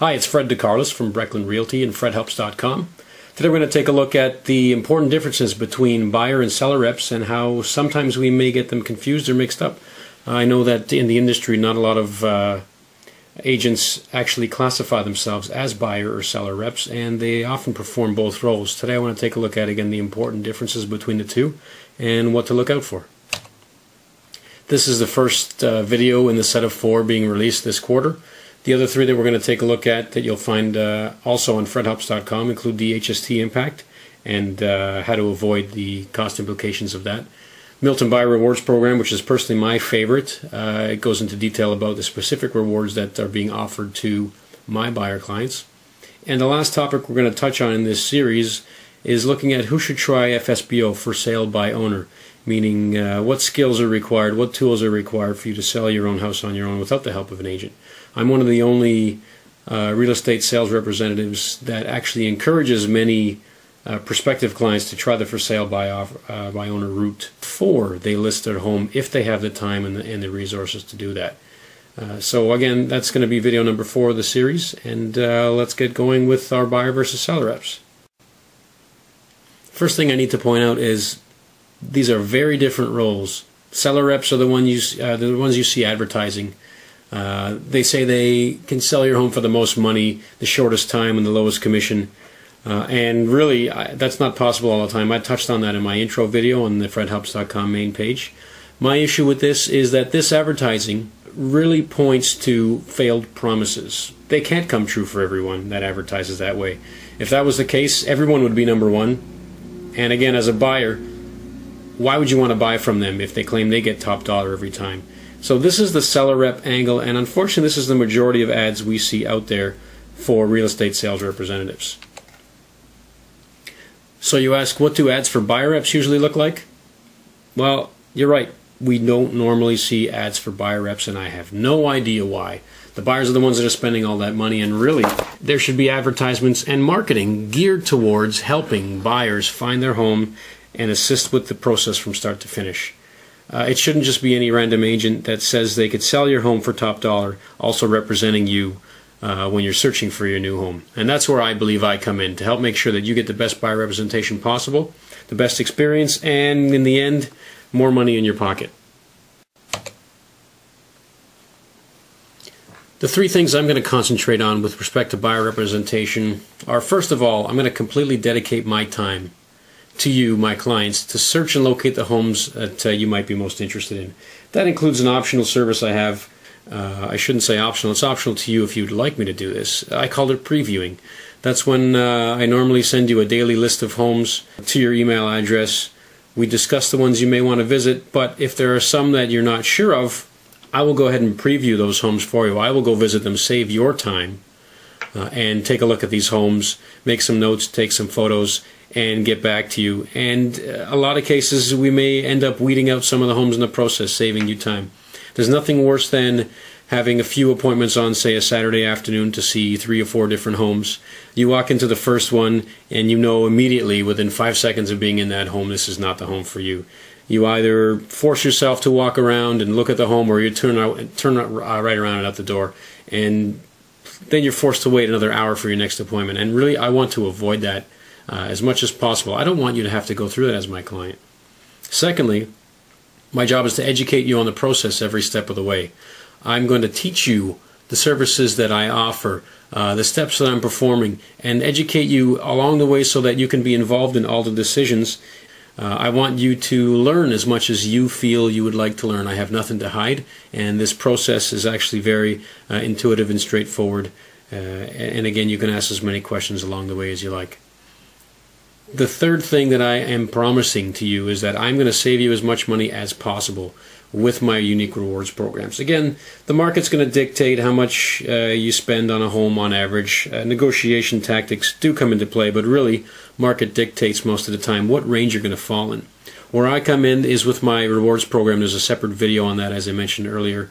Hi, it's Fred DeCarlos from Breckland Realty and FredHelps.com. Today we're going to take a look at the important differences between buyer and seller reps and how sometimes we may get them confused or mixed up. I know that in the industry not a lot of agents actually classify themselves as buyer or seller reps, and they often perform both roles. Today I want to take a look at again the important differences between the two and what to look out for. This is the first video in the set of 4 being released this quarter. The other 3 that we're going to take a look at that you'll find also on FredHelps.com include the HST impact and how to avoid the cost implications of that. Milton Buyer Rewards Program, which is personally my favorite. It goes into detail about the specific rewards that are being offered to my buyer clients. And the last topic we're going to touch on in this series is looking at who should try FSBO, for sale by owner, meaning what skills are required, what tools are required for you to sell your own house on your own without the help of an agent. I'm one of the only real estate sales representatives that actually encourages many prospective clients to try the for sale by owner route before they list their home, if they have the time and the resources to do that. So again, that's going to be video number 4 of the series, and let's get going with our buyer versus seller reps. First thing I need to point out is these are very different roles. Seller reps are the ones you see advertising. They say they can sell your home for the most money, the shortest time, and the lowest commission. And really, that's not possible all the time. I touched on that in my intro video on the FredHelps.com main page. My issue with this is that this advertising really points to failed promises. They can't come true for everyone that advertises that way. If that was the case, everyone would be number 1. And again, as a buyer, why would you want to buy from them if they claim they get top dollar every time? So this is the seller rep angle, and unfortunately this is the majority of ads we see out there for real estate sales representatives. So you ask, what do ads for buyer reps usually look like? Well, you're right. We don't normally see ads for buyer reps, and I have no idea why. The buyers are the ones that are spending all that money, and really there should be advertisements and marketing geared towards helping buyers find their home and assist with the process from start to finish. It shouldn't just be any random agent that says they could sell your home for top dollar, also representing you when you're searching for your new home. And that's where I believe I come in, to help make sure that you get the best buyer representation possible, the best experience, and in the end, more money in your pocket. The 3 things I'm going to concentrate on with respect to buyer representation are, first of all, I'm going to completely dedicate my time to you, my clients, to search and locate the homes that you might be most interested in. That includes an optional service I have. I shouldn't say optional, it's optional to you if you'd like me to do this. I call it previewing. That's when I normally send you a daily list of homes to your email address. We discuss the ones you may want to visit, but if there are some that you're not sure of, I will go ahead and preview those homes for you. I will go visit them, save your time, and take a look at these homes, make some notes, take some photos, and get back to you. And a lot of cases we may end up weeding out some of the homes in the process, saving you time. There's nothing worse than having a few appointments on, say, a Saturday afternoon to see 3 or 4 different homes. You walk into the first one and you know immediately within 5 seconds of being in that home, this is not the home for you. You either force yourself to walk around and look at the home, or you turn right around and out the door, and then you're forced to wait another hour for your next appointment. And really, I want to avoid that as much as possible. I don't want you to have to go through that as my client. Secondly, my job is to educate you on the process every step of the way. I'm going to teach you the services that I offer, the steps that I'm performing, and educate you along the way so that you can be involved in all the decisions. I want you to learn as much as you feel you would like to learn. I have nothing to hide, and this process is actually very intuitive and straightforward. And again, you can ask as many questions along the way as you like. The third thing that I am promising to you is that I'm going to save you as much money as possible with my unique rewards programs. Again, the market's going to dictate how much you spend on a home on average. Negotiation tactics do come into play, but really, market dictates most of the time what range you're going to fall in. Where I come in is with my rewards program. There's a separate video on that, as I mentioned earlier.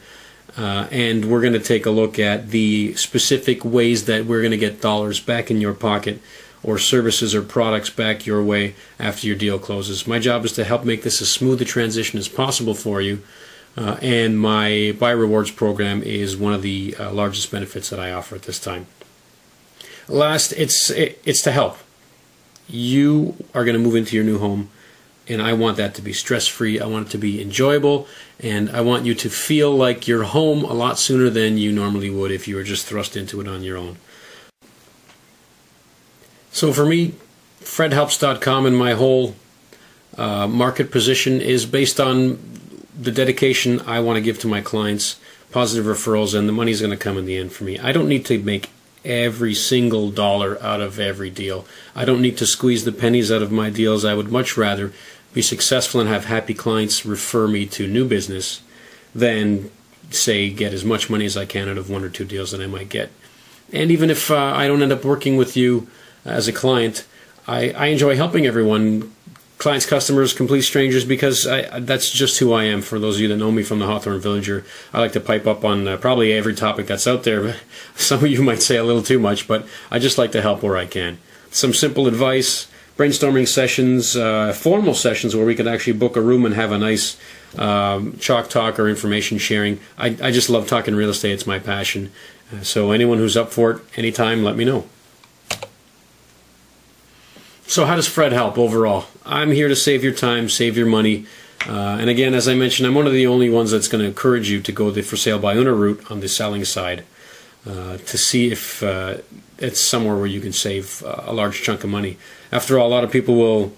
And we're going to take a look at the specific ways that we're going to get dollars back in your pocket, or services or products back your way after your deal closes. My job is to help make this as smooth a transition as possible for you, and my Buy Rewards program is one of the largest benefits that I offer at this time. Last, it's to help. You are going to move into your new home, and I want that to be stress-free. I want it to be enjoyable, and I want you to feel like you're home a lot sooner than you normally would if you were just thrust into it on your own. So for me, FredHelps.com and my whole market position is based on the dedication I want to give to my clients, positive referrals, and the money's going to come in the end for me. I don't need to make every single dollar out of every deal. I don't need to squeeze the pennies out of my deals. I would much rather be successful and have happy clients refer me to new business than, say, get as much money as I can out of one or two deals that I might get. And even if I don't end up working with you as a client, I enjoy helping everyone, clients, customers, complete strangers, because that's just who I am. For those of you that know me from the Hawthorne Villager, I like to pipe up on probably every topic that's out there. Some of you might say a little too much, but I just like to help where I can. Some simple advice, brainstorming sessions, formal sessions where we could actually book a room and have a nice chalk talk or information sharing. I just love talking real estate. It's my passion. So anyone who's up for it, anytime, let me know. So how does Fred help overall? I'm here to save your time, save your money. And again, as I mentioned, I'm one of the only ones that's going to encourage you to go the for sale by owner route on the selling side to see if it's somewhere where you can save a large chunk of money. After all, a lot of people will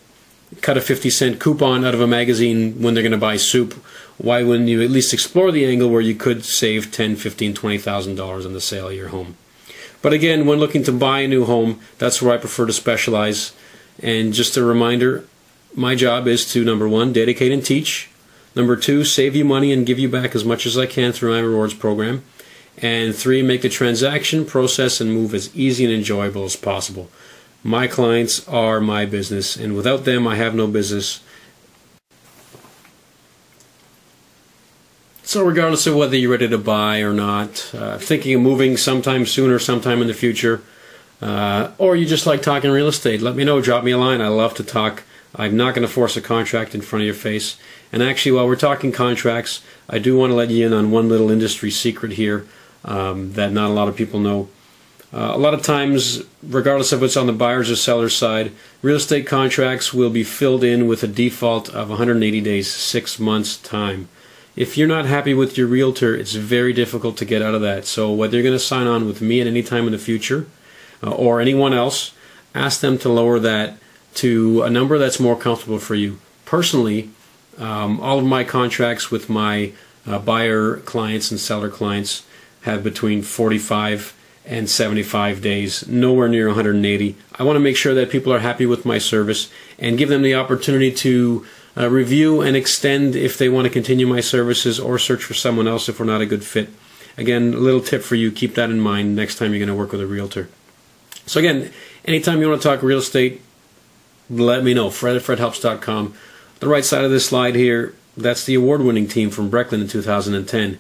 cut a 50-cent coupon out of a magazine when they're going to buy soup. Why wouldn't you at least explore the angle where you could save $10,000, $15,000, $20,000 on the sale of your home? But again, when looking to buy a new home, that's where I prefer to specialize. And just a reminder, my job is to, number one, dedicate and teach. Number two, save you money and give you back as much as I can through my rewards program. And three, make the transaction, process, and move as easy and enjoyable as possible. My clients are my business, and without them, I have no business. So regardless of whether you're ready to buy or not, thinking of moving sometime soon or sometime in the future, or you just like talking real estate, let me know. Drop me a line. I love to talk. I'm not going to force a contract in front of your face. And actually, while we're talking contracts, I do want to let you in on one little industry secret here that not a lot of people know. A lot of times, regardless of what's on the buyer's or seller's side, real estate contracts will be filled in with a default of 180 days, 6 months time. If you're not happy with your realtor, it's very difficult to get out of that. So whether you're going to sign on with me at any time in the future or anyone else, ask them to lower that to a number that's more comfortable for you. Personally, all of my contracts with my buyer clients and seller clients have between 45 and 75 days, nowhere near 180. I want to make sure that people are happy with my service and give them the opportunity to review and extend if they want to continue my services or search for someone else if we're not a good fit. Again, a little tip for you, keep that in mind next time you're going to work with a realtor. So again, anytime you want to talk real estate, let me know. Fred at FredHelps.com. The right side of this slide here, that's the award-winning team from Breckland in 2010.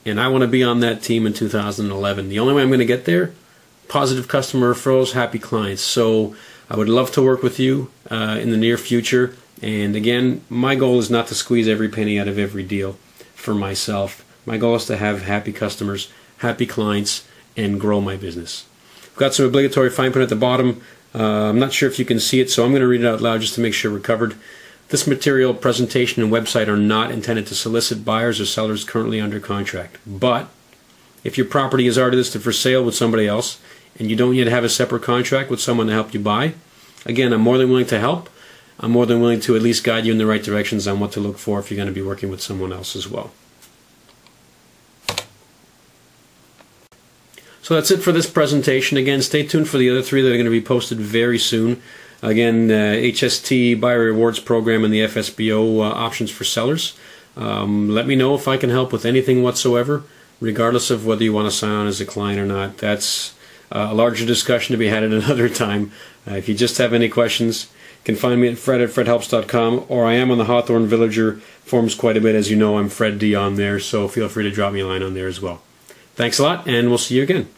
And I want to be on that team in 2011. The only way I'm going to get there, positive customer referrals, happy clients. So I would love to work with you in the near future. And again, my goal is not to squeeze every penny out of every deal for myself. My goal is to have happy customers, happy clients, and grow my business. I've got some obligatory fine print at the bottom. I'm not sure if you can see it, so I'm going to read it out loud just to make sure we're covered. This material, presentation, and website are not intended to solicit buyers or sellers currently under contract. But if your property is already listed for sale with somebody else and you don't yet have a separate contract with someone to help you buy, again, I'm more than willing to help. I'm more than willing to at least guide you in the right directions on what to look for if you're going to be working with someone else as well. So that's it for this presentation. Again, stay tuned for the other three that are going to be posted very soon. Again, HST Buyer Rewards Program and the FSBO options for sellers. Let me know if I can help with anything whatsoever, regardless of whether you want to sign on as a client or not. That's a larger discussion to be had at another time. If you just have any questions, you can find me at Fred at FredHelps.com, or I am on the Hawthorne Villager forums quite a bit. As you know, I'm Fred D on there, so feel free to drop me a line on there as well. Thanks a lot, and we'll see you again.